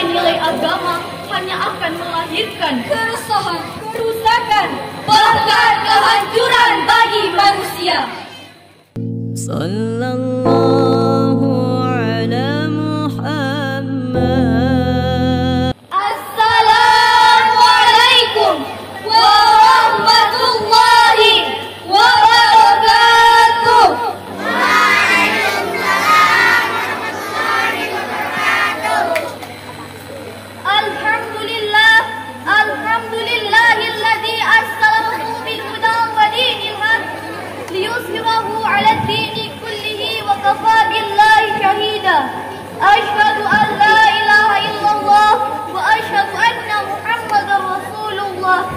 nilai-nilai agama hanya akan melahirkan kerusakan, bahkan kehancuran bagi manusia. Sallallahu ala Muhammad. Assalamualaikum warahmatullahi wabarakatuh. Alhamdulillahilladzi arsalahu bil huda wa dinil haq liyuzhirahu 'ala ad-dini kullihi wa kafa billahi shahida. Asyhadu an la ilaha illallah wa asyhadu anna Muhammadar Rasulullah.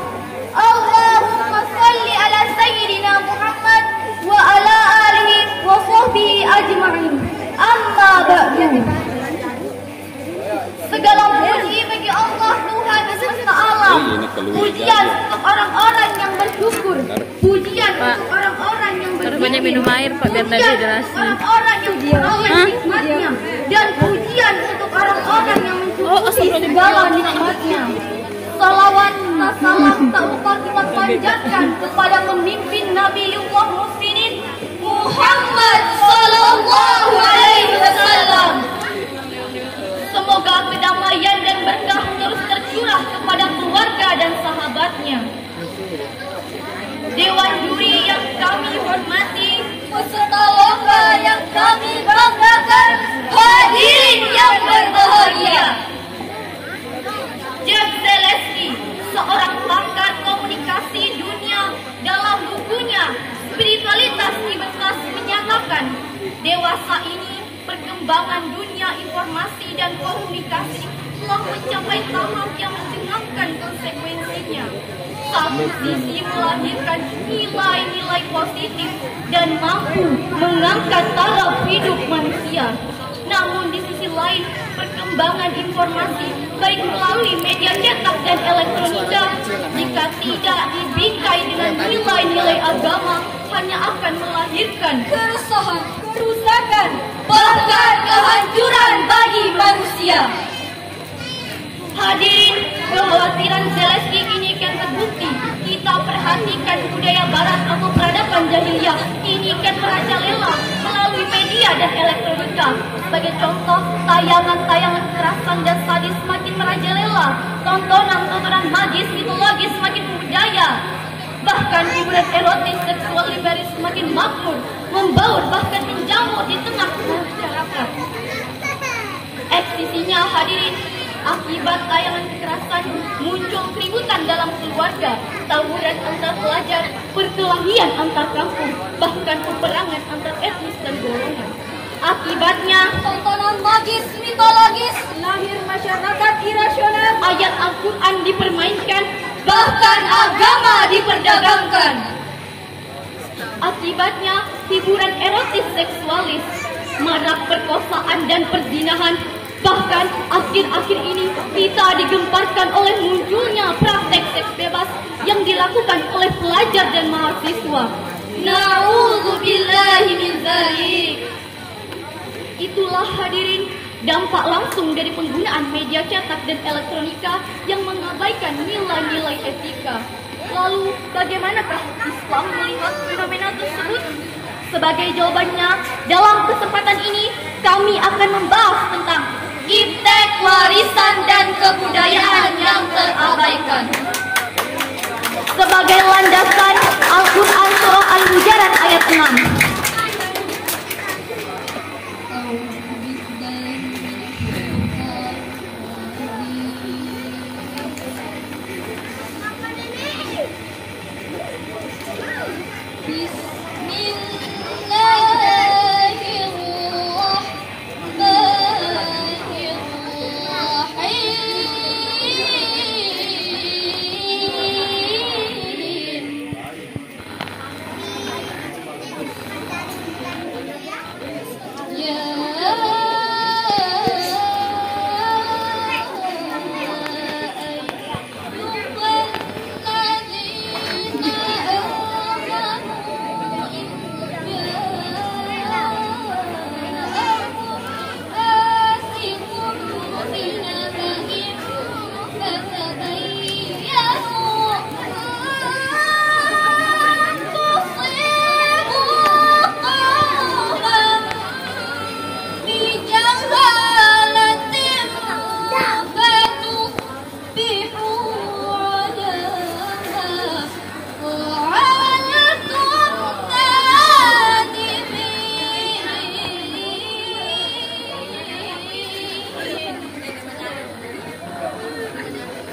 Allahumma shalli ala sayyidina Muhammad wa ala alihi wa sahbihi ajma'in. Amma ba'du. Segala puji bagi Allah Tuhan semesta alam. Pujian untuk orang-orang yang bersyukur. Pujian untuk orang-orang yang berzikir. Banyak minum air Pak biar tadi jelasin. Orang-orang yang memperoleh nikmatnya. Dan pujian untuk orang-orang yang mencukupi segala nikmatnya. Salawat dan salam tak lupa kita panjatkan kepada pemimpin Nabiullah Muslimin Muhammad sallallahu alaihi wasallam. Semoga kedamaian dan berkah terus tercurah kepada keluarga dan sahabatnya. Dewan juri yang kami hormati, peserta lomba yang kami banggakan, hadirin yang berbahagia. Jack Zaleski, seorang pakar komunikasi dunia, dalam bukunya Spiritualitas Libertas menyatakan, dewasa ini perkembangan dunia informasi dan komunikasi telah mencapai tahap yang mencengangkan konsekuensinya. Satu sisi melahirkan nilai-nilai positif dan mampu mengangkat taraf hidup manusia. Namun di sisi lain, perkembangan informasi baik melalui media cetak dan elektronika, jika tidak dibingkai dengan nilai-nilai agama, hanya akan melahirkan kerusakan, bahkan kehancuran bagi manusia. Hadirin, kekhawatiran Zaleski ini kan terbukti. Kita perhatikan budaya barat atau peradaban jahiliyah ini kan merajalela melalui media dan elektronika. Sebagai contoh, tayangan-tayangan kekerasan dan sadis semakin merajalela, tontonan-tontonan magis mitologis semakin membudaya. Bahkan hiburan erotis seksual liberis semakin makmur, membaur bahkan menjamur di tengah masyarakat. Eksisinya hadirin, akibat tayangan kekerasan muncul keributan dalam keluarga, tawuran antar pelajar, perkelahian antar kampung, bahkan peperangan antar etnis dan golongan. Akibatnya, tontonan magis mitologis, lahir masyarakat irasional, ayat Al-Quran dipermainkan, bahkan agama diperdagangkan. Akibatnya, hiburan erotis seksualis, marak perkosaan dan perzinahan. Bahkan akhir-akhir ini kita digemparkan oleh munculnya praktek seks bebas yang dilakukan oleh pelajar dan mahasiswa. Na'udzubillahi min dzalik. Itulah hadirin dampak langsung dari penggunaan media cetak dan elektronika yang mengabaikan nilai-nilai etika. Lalu bagaimanakah Islam melihat fenomena tersebut? Sebagai jawabannya, dalam kesempatan ini kami akan membahas tentang iptek, warisan dan kebudayaan yang terabaikan. Sebagai landasan, Al-Quran Surah Al-Hujarat ayat 6. Bismillahirrahmanirrahim.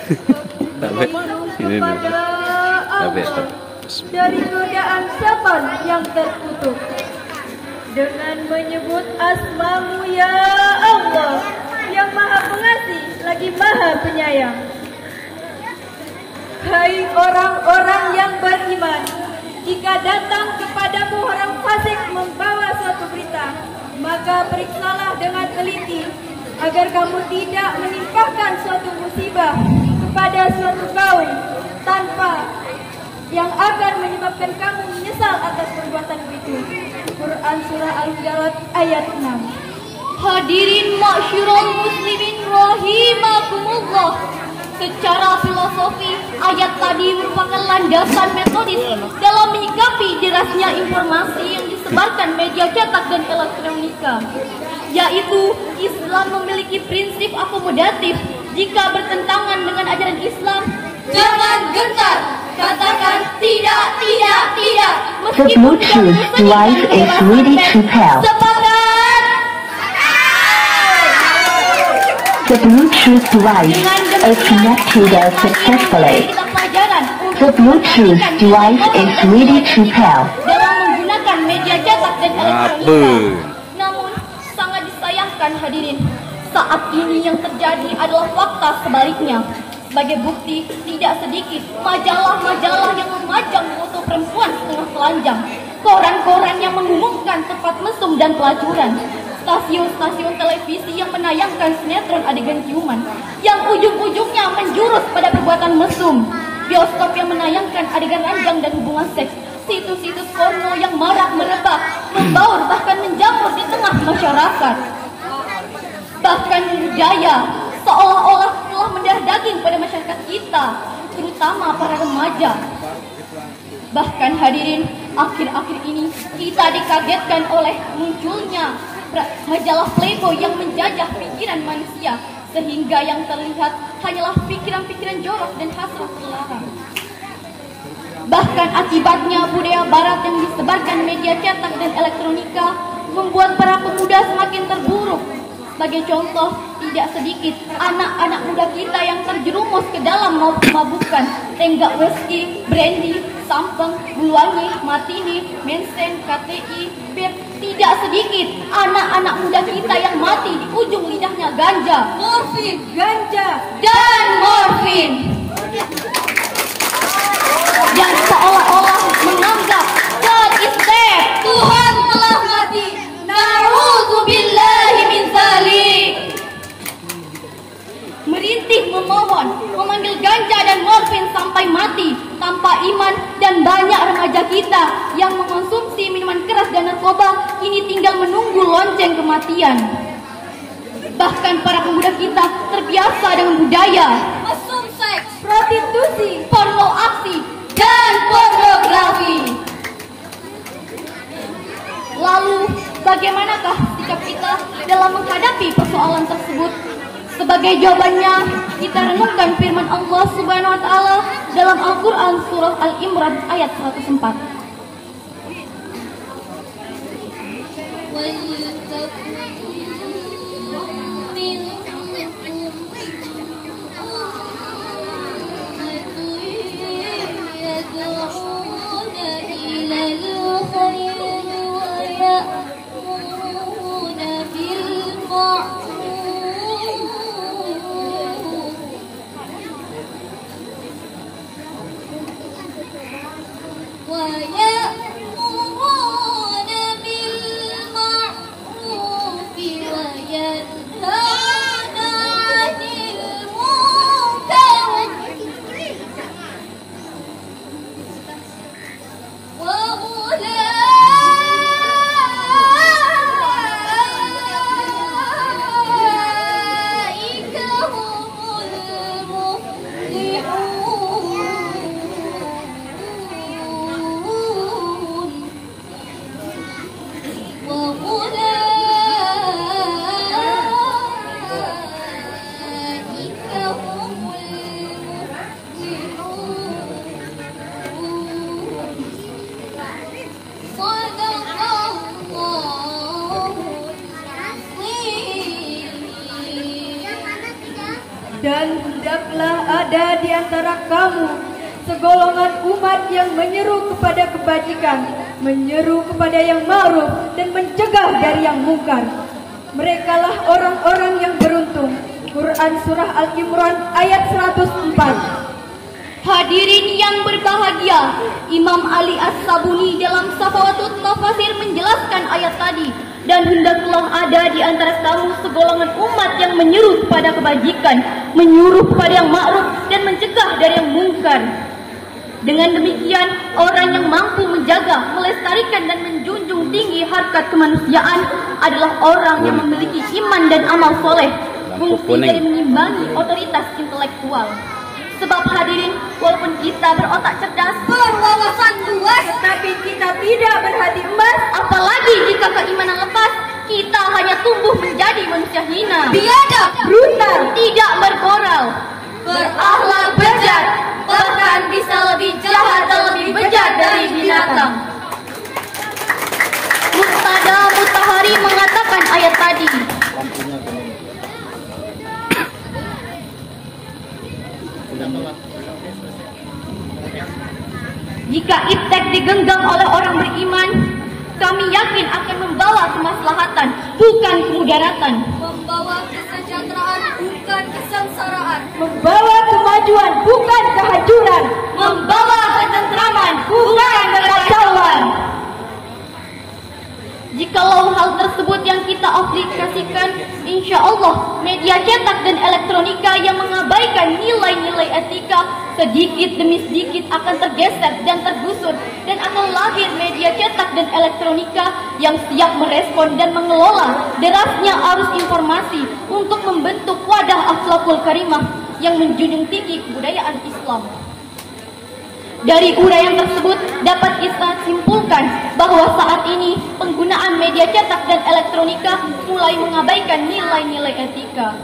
Tapi ini tapi dari godaan setan yang terkutuk, dengan menyebut asmamu ya Allah yang maha pengasih lagi maha penyayang. Hai orang-orang yang beriman, jika datang kepadamu orang fasik membawa suatu berita, maka periksalah dengan teliti agar kamu tidak menimpakan suatu musibah kepada suatu kaum tanpa yang akan menyebabkan kamu menyesal atas perbuatan itu. Quran Surah Al-Hujurat ayat 6. Hadirin masyurul muslimin rahimakumullah. Secara filosofi, ayat tadi merupakan landasan metodis dalam menyikapi derasnya informasi yang disebarkan media cetak dan elektronika, yaitu Islam memiliki prinsip akomodatif. Jika bertentangan dengan ajaran Islam, jangan gentar, katakan tidak. The Bluetooth device is ready to pair. The Bluetooth device is connected successfully. The Bluetooth device is ready to pair. Dalam menggunakan media cetak dan elektronika. Namun, sangat disayangkan hadirin, saat ini yang terjadi adalah fakta sebaliknya. Sebagai bukti, tidak sedikit majalah-majalah yang memajang foto perempuan setengah telanjang, koran-koran yang mengumumkan tempat mesum dan pelacuran, stasiun-stasiun televisi yang menayangkan sinetron adegan ciuman yang ujung-ujungnya menjurus pada perbuatan mesum, bioskop yang menayangkan adegan ranjang dan hubungan seks, situs-situs porno yang marak merebak, membaur bahkan menjamur di tengah masyarakat. Bahkan budaya seolah-olah telah mendarah daging pada masyarakat kita, terutama para remaja. Bahkan hadirin, akhir-akhir ini kita dikagetkan oleh munculnya majalah Playboy yang menjajah pikiran manusia, sehingga yang terlihat hanyalah pikiran-pikiran jorok dan hasrat terlarang. Bahkan akibatnya budaya barat yang disebarkan media cetak dan elektronika membuat para pemuda semakin terburuk. Sebagai contoh, tidak sedikit anak-anak muda kita yang terjerumus ke dalam mabuk-mabukan, tenggak whisky, brandy, sampeng, buluangi, martini, mensen, KTI, bir. Tidak sedikit anak-anak muda kita yang mati di ujung lidahnya ganja, morfin, dan morfin. Dan seolah-olah menganggap God is dead, Tuhan telah mati. Na'udzubillahi min dzalik. Merintih memohon, memanggil ganja dan morfin sampai mati tanpa iman, dan banyak remaja kita yang mengonsumsi minuman keras dan narkoba kini tinggal menunggu lonceng kematian. Bahkan para pemuda kita terbiasa dengan budaya mesum seks, prostitusi, porno aksi, dan pornografi. Lalu, bagaimanakah sikap kita dalam menghadapi persoalan tersebut? Sebagai jawabannya, kita renungkan firman Allah Subhanahu wa taala dalam Al-Qur'an surah Al-Imran ayat 104. Dan hendaklah ada di antara kamu segolongan umat yang menyeru kepada kebajikan, menyeru kepada yang ma'ruf, dan mencegah dari yang mungkar. Merekalah orang-orang yang beruntung. Quran Surah Al-Imran ayat 104. Hadirin yang berbahagia, Imam Ali As-Sabuni dalam Safawatut Tafasir menjelaskan ayat tadi. Dan hendaklah ada di antara kamu segolongan umat yang menyeru kepada kebajikan, menyuruh kepada yang ma'ruf, dan mencegah dari yang mungkar. Dengan demikian, orang yang mampu menjaga, melestarikan, dan menjunjung tinggi harkat kemanusiaan adalah orang yang memiliki iman dan amal soleh, fungsi dari mengimbangi otoritas intelektual. Sebab hadirin, walaupun kita berotak cerdas, berwawasan luas, tetapi kita tidak berhati emas, apalagi jika keimanan lepas, kita hanya tumbuh menjadi manusia hina, biadab, brutal, tidak bermoral, berakhlak bejat, bahkan bisa lebih jahat dan lebih bejat dari binatang. Muqtada Mutahari mengatakan ayat tadi. Jika iptek digenggam oleh orang beriman, kami yakin akan membawa kemaslahatan, bukan kemudaratan. Membawa kesejahteraan, bukan kesengsaraan. membawa kemajuan, bukan kehancuran, Membawa ketentraman, bukan kekacauan. Jikalau hal tersebut yang kita aplikasikan, insya Allah media cetak dan elektronika yang mengabaikan nilai-nilai etika sedikit demi sedikit akan tergeser dan tergusur, dan akan lahir media cetak dan elektronika yang siap merespon dan mengelola derasnya arus informasi untuk membentuk wadah akhlakul karimah yang menjunjung tinggi kebudayaan Islam. Dari uraian tersebut dapat kita simpulkan bahwa saat ini penggunaan media cetak dan elektronika mulai mengabaikan nilai-nilai etika.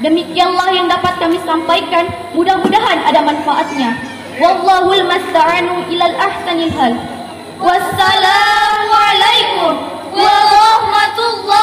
Demikianlah yang dapat kami sampaikan, mudah-mudahan ada manfaatnya. Wallahul musta'anu ilal ahsanil hal. Wassalamualaikum warahmatullahi